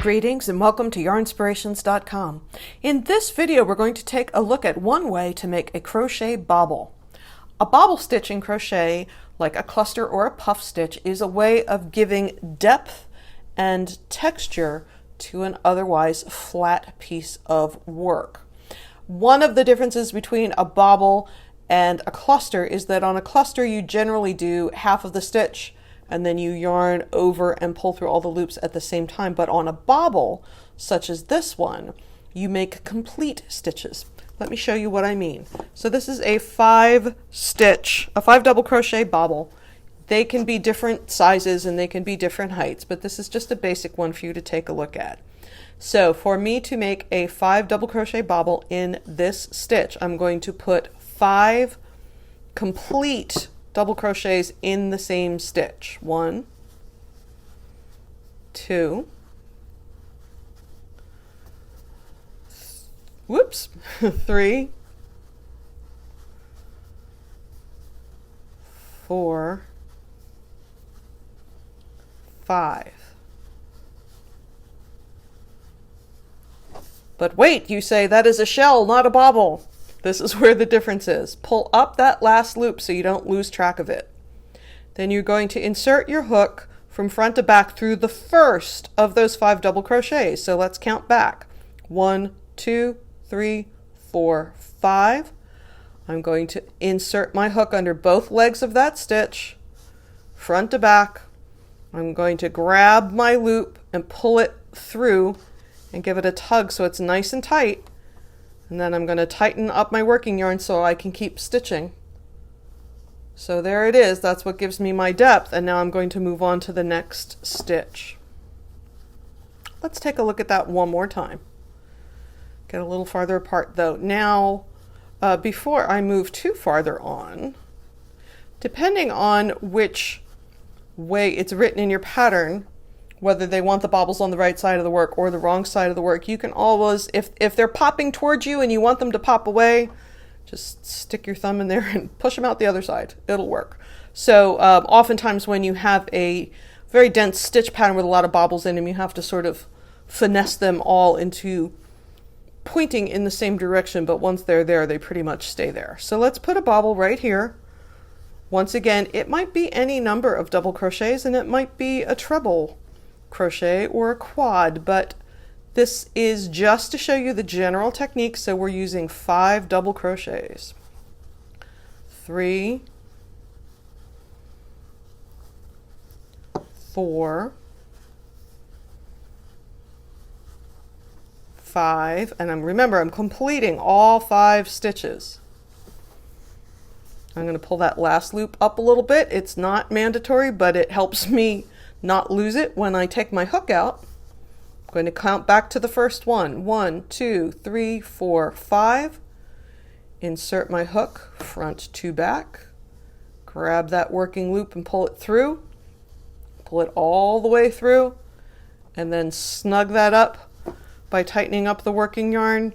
Greetings and welcome to Yarnspirations.com. In this video we're going to take a look at one way to make a crochet bobble. A bobble stitch in crochet, like a cluster or a puff stitch, is a way of giving depth and texture to an otherwise flat piece of work. One of the differences between a bobble and a cluster is that on a cluster you generally do half of the stitch and then you yarn over and pull through all the loops at the same time. But on a bobble, such as this one, you make complete stitches. Let me show you what I mean. So this is a 5 double crochet bobble. They can be different sizes and they can be different heights, but this is just a basic one for you to take a look at. So for me to make a 5 double crochet bobble in this stitch, I'm going to put 5 complete double crochets in the same stitch. 1, 2, 3, 4, 5. But wait, you say, that is a shell, not a bobble. This is where the difference is. Pull up that last loop so you don't lose track of it. Then you're going to insert your hook from front to back through the first of those 5 double crochets. So let's count back. 1, 2, 3, 4, 5. I'm going to insert my hook under both legs of that stitch, front to back. I'm going to grab my loop and pull it through and give it a tug so it's nice and tight. And then I'm going to tighten up my working yarn so I can keep stitching. So there it is. That's what gives me my depth. And now I'm going to move on to the next stitch. Let's take a look at that one more time. Get a little farther apart though. Now, before I move too farther on, depending on which way it's written in your pattern, whether they want the bobbles on the right side of the work or the wrong side of the work, you can always, if they're popping towards you and you want them to pop away, just stick your thumb in there and push them out the other side. It'll work. So oftentimes when you have a very dense stitch pattern with a lot of bobbles in them, you have to sort of finesse them all into pointing in the same direction, but once they're there, they pretty much stay there. So let's put a bobble right here. Once again, it might be any number of double crochets and it might be a treble crochet or a quad, but this is just to show you the general technique. So we're using 5 double crochets. 3, 4, 5, and remember I'm completing all 5 stitches. I'm going to pull that last loop up a little bit. It's not mandatory, but it helps me not lose it when I take my hook out. I'm going to count back to the first one. 1, 2, 3, 4, 5. Insert my hook front to back. Grab that working loop and pull it through. Pull it all the way through. And then snug that up by tightening up the working yarn.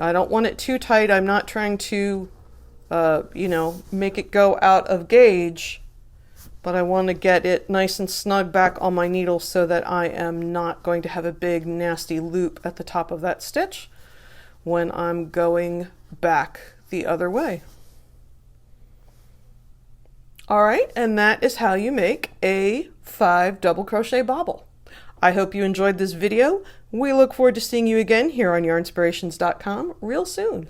I don't want it too tight. I'm not trying to, make it go out of gauge. But I want to get it nice and snug back on my needle so that I am not going to have a big nasty loop at the top of that stitch when I'm going back the other way. All right, and that is how you make a 5 double crochet bobble. I hope you enjoyed this video. We look forward to seeing you again here on Yarnspirations.com real soon.